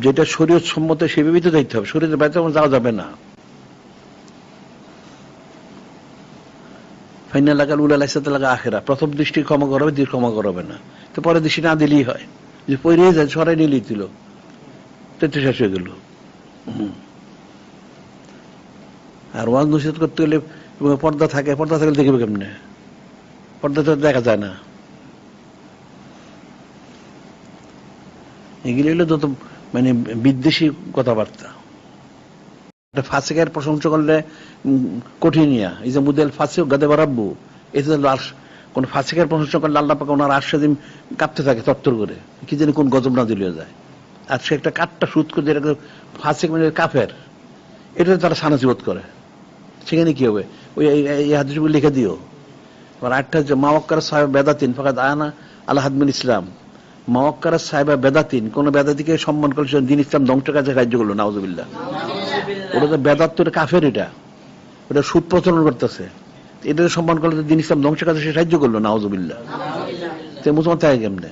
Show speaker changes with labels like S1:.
S1: যেটা শরীয়ত সম্মত সেভাবেই তো যাইতে হবে, শরীয়তের বাইরে যাওয়া যাবে না। ফাইনাল লাগাল উলাল আইসাতে লাগা আখেরা, প্রথম দৃষ্টি ক্ষমা করাবে, দ্বিতীয় ক্ষমা করাবে না, তো পরে দৃষ্টি না দিলেই হয়, যে পরে যায় সরাই নিলেই দিল, তো শেষ হয়ে গেল। আর ওয়াজ নসিহত করতে গেলে পর্দা থাকে, পর্দা থাকলে দেখবে কেমনে? পর্দা তো দেখা যায় না। এগুলি হলো যত মানে বিদ্বেষী কথাবার্তা। ফাসিকের প্রশংসা করলে কঠিন ইয়া, এই যে মুদেল ফাসিক গাদে বারাব্বু, এতে কোন ফাসিকের প্রশংসা করলে আল্লাহ পাক ওনার আশ্বাদিন কাঁপতে থাকে তত্তর করে, কি জানি কোন গজব না দিলে যায়। আর সে একটা কাঠটা সুদ করে যেটা ফাসিক মানে কাফের, এটা তারা সানাজিবত করে, সেখানে কি হবে? ওই এই হাদিসগুলো লিখে দিও। আর একটা যে মাওয়াক্কার সাহেব বেদাতিন ফাকাদ আনা আল হাদমিন ইসলাম, মাওয়াক্কার সাহেব বেদাতিন, কোন বেদাতিকে সম্মান করলে দিন ইসলাম ধ্বংসের কাছে সাহায্য করলো, নাউজুবিল্লাহ। ওটা তো বেদাত, তো কাফের, এটা ওটা সুদ প্রচলন করতেছে, এটা সম্মান করলে দিন ইসলাম ধ্বংসের কাছে সে সাহায্য করলো, নাউজুবিল্লাহ। মুসলমান থাকে কেমনে?